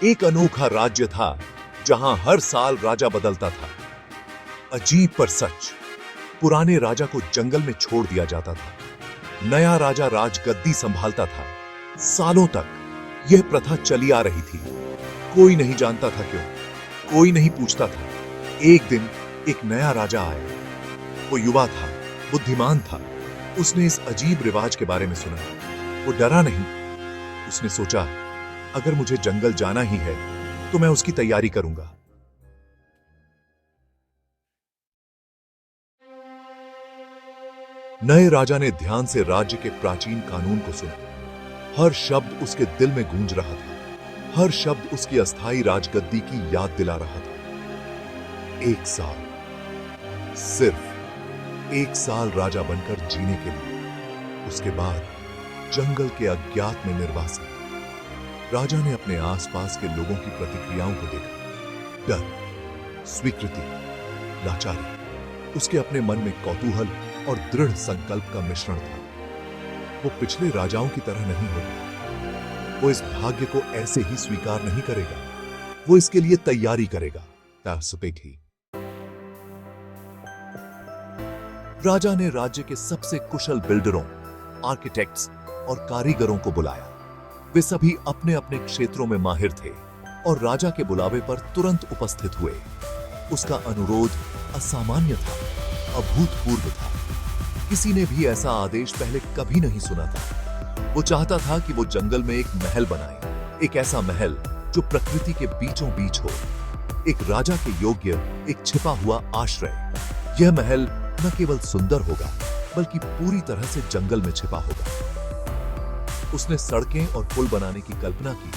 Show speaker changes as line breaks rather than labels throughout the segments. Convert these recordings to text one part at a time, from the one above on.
एक अनोखा राज्य था जहां हर साल राजा बदलता था। अजीब पर सच, पुराने राजा को जंगल में छोड़ दिया जाता था। नया राजा राजगद्दी संभालता था। सालों तक यह प्रथा चली आ रही थी। कोई नहीं जानता था क्यों, कोई नहीं पूछता था। एक दिन एक नया राजा आया। वो युवा था, बुद्धिमान था। उसने इस अजीब रिवाज के बारे में सुना। वो डरा नहीं। उसने सोचा, अगर मुझे जंगल जाना ही है तो मैं उसकी तैयारी करूंगा। नए राजा ने ध्यान से राज्य के प्राचीन कानून को सुना। हर शब्द उसके दिल में गूंज रहा था। हर शब्द उसकी अस्थाई राजगद्दी की याद दिला रहा था। एक साल, सिर्फ एक साल राजा बनकर जीने के लिए। उसके बाद जंगल के अज्ञात में निर्वासन। राजा ने अपने आसपास के लोगों की प्रतिक्रियाओं को देखा। डर, स्वीकृति, लाचारी। उसके अपने मन में कौतूहल और दृढ़ संकल्प का मिश्रण था। वो पिछले राजाओं की तरह नहीं होगा। वो इस भाग्य को ऐसे ही स्वीकार नहीं करेगा। वो इसके लिए तैयारी करेगा। ही राजा ने राज्य के सबसे कुशल बिल्डरों, आर्किटेक्ट्स और कारीगरों को बुलाया। वे सभी अपने अपने क्षेत्रों में माहिर थे और राजा के बुलावे पर तुरंत उपस्थित हुए। उसका अनुरोध असामान्य था, अभूतपूर्व था। किसी ने भी ऐसा आदेश पहले कभी नहीं सुना था। वो चाहता था कि वो जंगल में एक महल बनाए, एक ऐसा महल जो प्रकृति के बीचों बीच हो, एक राजा के योग्य, एक छिपा हुआ आश्रय। यह महल न केवल सुंदर होगा, बल्कि पूरी तरह से जंगल में छिपा होगा। उसने सड़कें और पुल बनाने की कल्पना की,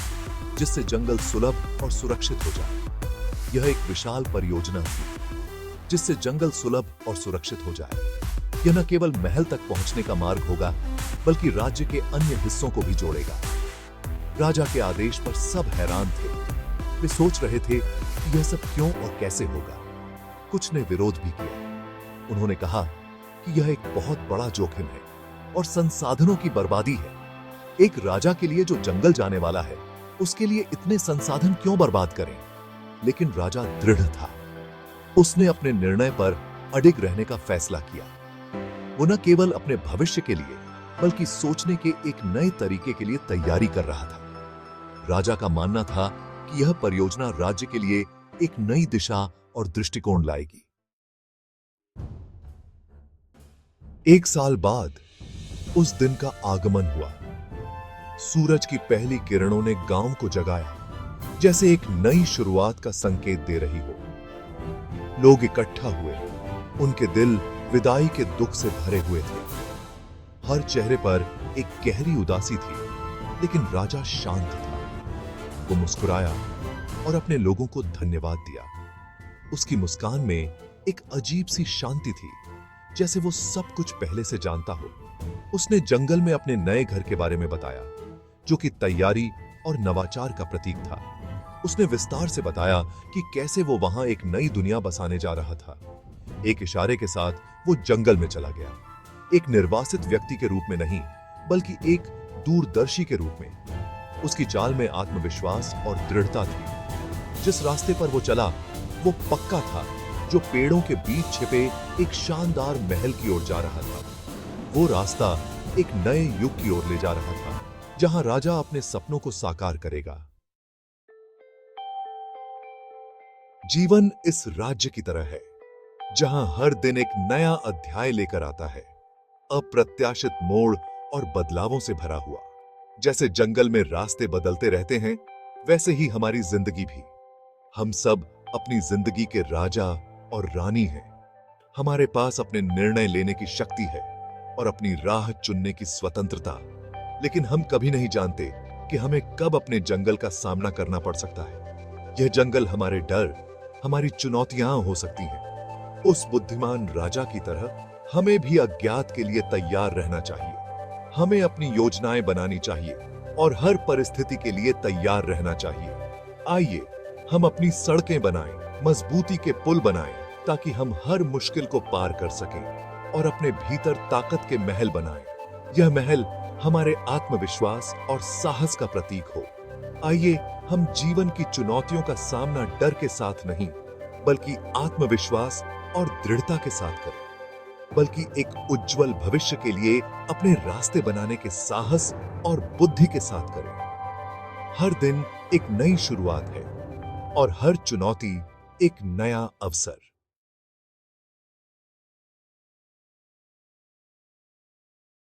जिससे जंगल सुलभ और सुरक्षित हो जाए। यह एक विशाल परियोजना थी, जिससे जंगल सुलभ और सुरक्षित हो जाए। यह न केवल महल तक पहुंचने का मार्ग होगा, बल्कि राज्य के अन्य हिस्सों को भी जोड़ेगा। राजा के आदेश पर सब हैरान थे। वे सोच रहे थे कि यह सब क्यों और कैसे होगा। कुछ ने विरोध भी किया। उन्होंने कहा कि यह एक बहुत बड़ा जोखिम है और संसाधनों की बर्बादी है। एक राजा के लिए जो जंगल जाने वाला है, उसके लिए इतने संसाधन क्यों बर्बाद करें? लेकिन राजा दृढ़ था। उसने अपने निर्णय पर अडिग रहने का फैसला किया। वो न केवल अपने भविष्य के लिए, बल्कि सोचने के एक नए तरीके के लिए तैयारी कर रहा था। राजा का मानना था कि यह परियोजना राज्य के लिए एक नई दिशा और दृष्टिकोण लाएगी। एक साल बाद उस दिन का आगमन हुआ। सूरज की पहली किरणों ने गांव को जगाया, जैसे एक नई शुरुआत का संकेत दे रही हो। लोग इकट्ठा हुए। उनके दिल विदाई के दुख से भरे हुए थे। हर चेहरे पर एक गहरी उदासी थी, लेकिन राजा शांत था। वो मुस्कुराया और अपने लोगों को धन्यवाद दिया। उसकी मुस्कान में एक अजीब सी शांति थी, जैसे वो सब कुछ पहले से जानता हो। उसने जंगल में अपने नए घर के बारे में बताया, जो कि तैयारी और नवाचार का प्रतीक था। उसने विस्तार से बताया कि कैसे वो वहां एक नई दुनिया बसाने जा रहा था। एक इशारे के साथ वो जंगल में चला गया, एक निर्वासित व्यक्ति के रूप में नहीं, बल्कि एक दूरदर्शी के रूप में। उसकी चाल में आत्मविश्वास और दृढ़ता थी। जिस रास्ते पर वो चला, वो पक्का था, जो पेड़ों के बीच छिपे एक शानदार महल की ओर जा रहा था। वो रास्ता एक नए युग की ओर ले जा रहा था, जहां राजा अपने सपनों को साकार करेगा। जीवन इस राज्य की तरह है, जहां हर दिन एक नया अध्याय लेकर आता है, अप्रत्याशित मोड़ और बदलावों से भरा हुआ। जैसे जंगल में रास्ते बदलते रहते हैं, वैसे ही हमारी जिंदगी भी। हम सब अपनी जिंदगी के राजा और रानी हैं। हमारे पास अपने निर्णय लेने की शक्ति है और अपनी राह चुनने की स्वतंत्रता। लेकिन हम कभी नहीं जानते कि हमें कब अपने जंगल का सामना करना पड़ सकता है। यह जंगल हमारे डर, हमारी चुनौतियां हो सकती हैं। उस बुद्धिमान राजा की तरह हमें भी अज्ञात के लिए तैयार रहना चाहिए। हमें अपनी योजनाएं बनानी चाहिए और हर परिस्थिति के लिए तैयार रहना चाहिए। आइए हम अपनी सड़कें बनाएं, मजबूती के पुल बनाएं, ताकि हम हर मुश्किल को पार कर सकें और अपने भीतर ताकत के महल बनाएं। यह महल हमारे आत्मविश्वास और साहस का प्रतीक हो। आइए हम जीवन की चुनौतियों का सामना डर के साथ नहीं, बल्कि आत्मविश्वास और दृढ़ता के साथ करें, बल्कि एक उज्जवल भविष्य के लिए अपने रास्ते बनाने के साहस और बुद्धि के साथ करें। हर दिन एक नई शुरुआत है और हर चुनौती एक नया अवसर।